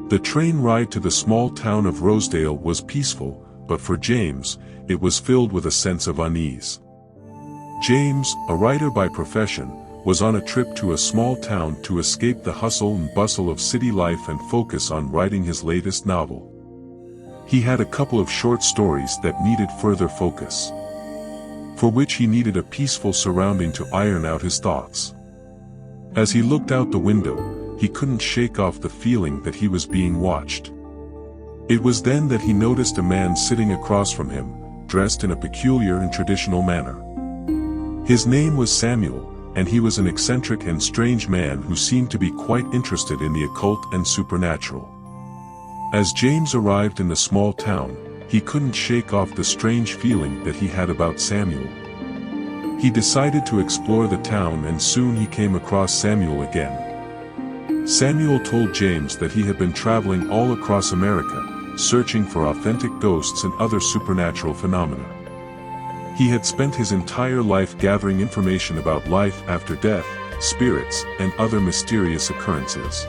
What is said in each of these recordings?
The train ride to the small town of Rosedale was peaceful, but for James, it was filled with a sense of unease. James, a writer by profession, was on a trip to a small town to escape the hustle and bustle of city life and focus on writing his latest novel. He had a couple of short stories that needed further focus, for which he needed a peaceful surrounding to iron out his thoughts. As he looked out the window, he couldn't shake off the feeling that he was being watched. It was then that he noticed a man sitting across from him, dressed in a peculiar and traditional manner. His name was Samuel, and he was an eccentric and strange man who seemed to be quite interested in the occult and supernatural. As James arrived in the small town, he couldn't shake off the strange feeling that he had about Samuel. He decided to explore the town, and soon he came across Samuel again. Samuel told James that he had been traveling all across America, searching for authentic ghosts and other supernatural phenomena. He had spent his entire life gathering information about life after death, spirits, and other mysterious occurrences.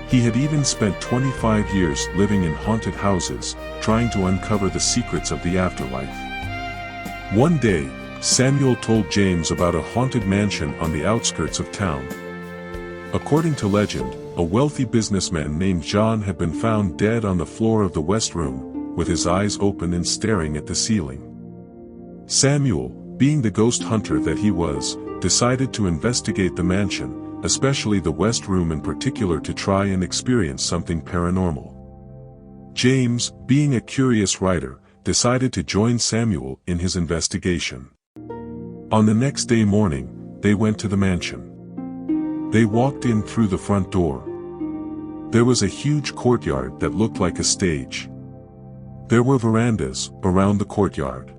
He had even spent 25 years living in haunted houses, trying to uncover the secrets of the afterlife. One day, Samuel told James about a haunted mansion on the outskirts of town. According to legend, a wealthy businessman named John had been found dead on the floor of the West Room, with his eyes open and staring at the ceiling. Samuel, being the ghost hunter that he was, decided to investigate the mansion, especially the West Room in particular, to try and experience something paranormal. James, being a curious writer, decided to join Samuel in his investigation. On the next day morning, they went to the mansion. They walked in through the front door. There was a huge courtyard that looked like a stage. There were verandas around the courtyard.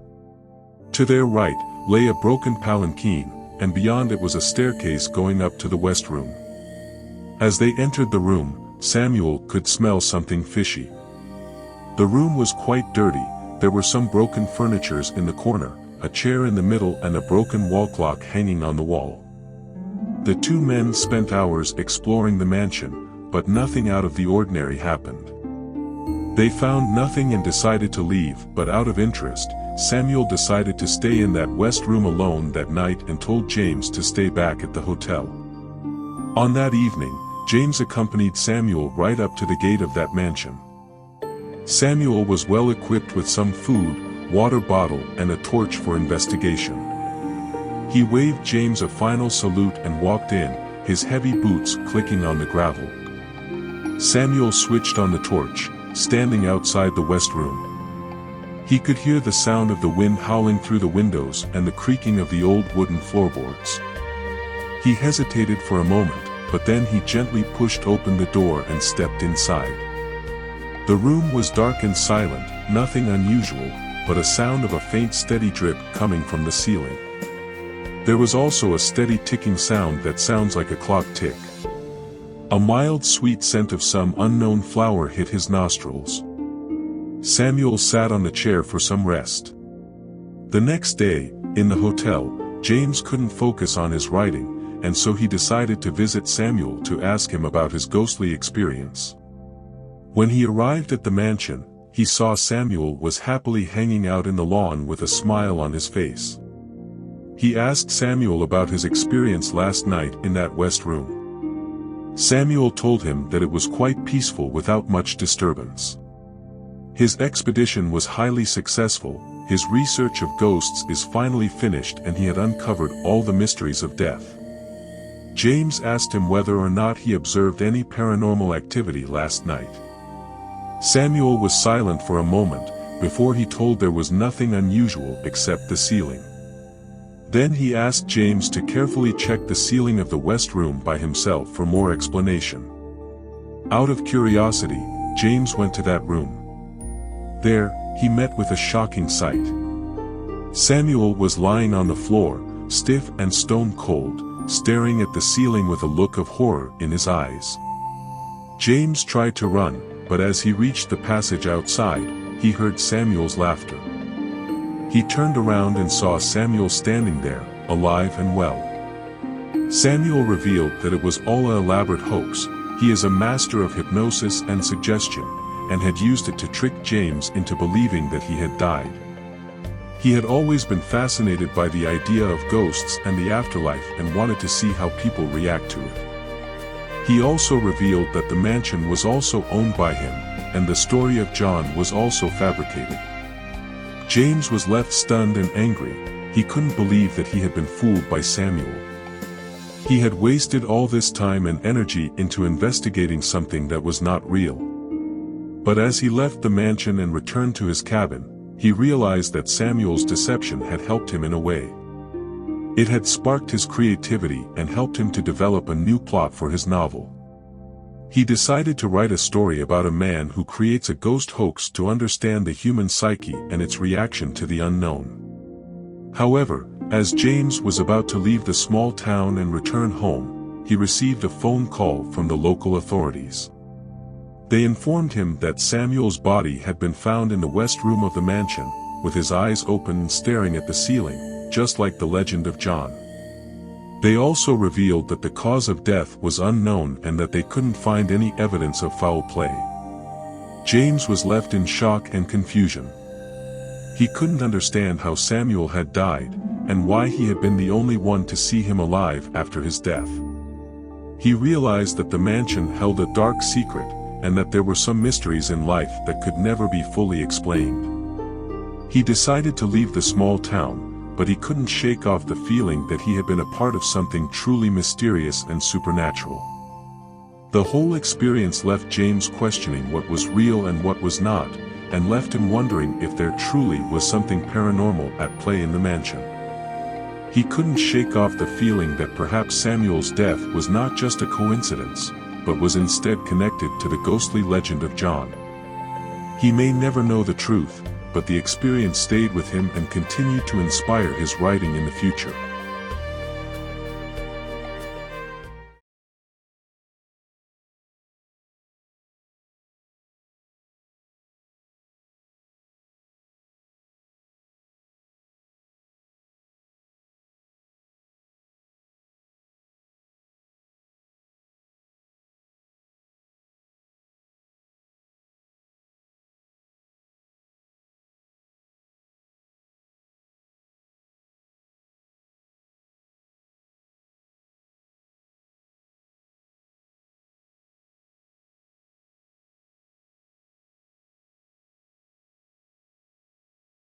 To their right lay a broken palanquin, and beyond it was a staircase going up to the West Room. As they entered the room, Samuel could smell something fishy. The room was quite dirty. There were some broken furnitures in the corner, a chair in the middle, and a broken wall clock hanging on the wall. The two men spent hours exploring the mansion, but nothing out of the ordinary happened. They found nothing and decided to leave, but out of interest, Samuel decided to stay in that West Room alone that night and told James to stay back at the hotel. On that evening, James accompanied Samuel right up to the gate of that mansion. Samuel was well equipped with some food, water bottle, and a torch for investigation. He waved James a final salute and walked in, his heavy boots clicking on the gravel. Samuel switched on the torch, standing outside the West Room. He could hear the sound of the wind howling through the windows and the creaking of the old wooden floorboards. He hesitated for a moment, but then he gently pushed open the door and stepped inside. The room was dark and silent, nothing unusual, but a sound of a faint steady drip coming from the ceiling. There was also a steady ticking sound that sounds like a clock tick. A mild sweet scent of some unknown flower hit his nostrils. Samuel sat on the chair for some rest. The next day, in the hotel, James couldn't focus on his writing, and so he decided to visit Samuel to ask him about his ghostly experience. When he arrived at the mansion, he saw Samuel was happily hanging out in the lawn with a smile on his face. He asked Samuel about his experience last night in that West Room. Samuel told him that it was quite peaceful without much disturbance. His expedition was highly successful, his research of ghosts is finally finished, and he had uncovered all the mysteries of death. James asked him whether or not he observed any paranormal activity last night. Samuel was silent for a moment, before he told there was nothing unusual except the ceiling. Then he asked James to carefully check the ceiling of the West Room by himself for more explanation. Out of curiosity, James went to that room. There, he met with a shocking sight. Samuel was lying on the floor, stiff and stone cold, staring at the ceiling with a look of horror in his eyes. James tried to run, but as he reached the passage outside, he heard Samuel's laughter. He turned around and saw Samuel standing there, alive and well. Samuel revealed that it was all an elaborate hoax, He is a master of hypnosis and suggestion, and had used it to trick James into believing that he had died. He had always been fascinated by the idea of ghosts and the afterlife and wanted to see how people react to it. He also revealed that the mansion was also owned by him, and the story of John was also fabricated. James was left stunned and angry. He couldn't believe that he had been fooled by Samuel. He had wasted all this time and energy into investigating something that was not real. But as he left the mansion and returned to his cabin, he realized that Samuel's deception had helped him in a way. It had sparked his creativity and helped him to develop a new plot for his novel. He decided to write a story about a man who creates a ghost hoax to understand the human psyche and its reaction to the unknown. However, as James was about to leave the small town and return home, he received a phone call from the local authorities. They informed him that Samuel's body had been found in the west room of the mansion, with his eyes open and staring at the ceiling, just like the legend of John. They also revealed that the cause of death was unknown and that they couldn't find any evidence of foul play. James was left in shock and confusion. He couldn't understand how Samuel had died, and why he had been the only one to see him alive after his death. He realized that the mansion held a dark secret, and that there were some mysteries in life that could never be fully explained. He decided to leave the small town, but he couldn't shake off the feeling that he had been a part of something truly mysterious and supernatural. The whole experience left James questioning what was real and what was not, and left him wondering if there truly was something paranormal at play in the mansion. He couldn't shake off the feeling that perhaps Samuel's death was not just a coincidence, but was instead connected to the ghostly legend of John. He may never know the truth, but the experience stayed with him and continued to inspire his writing in the future.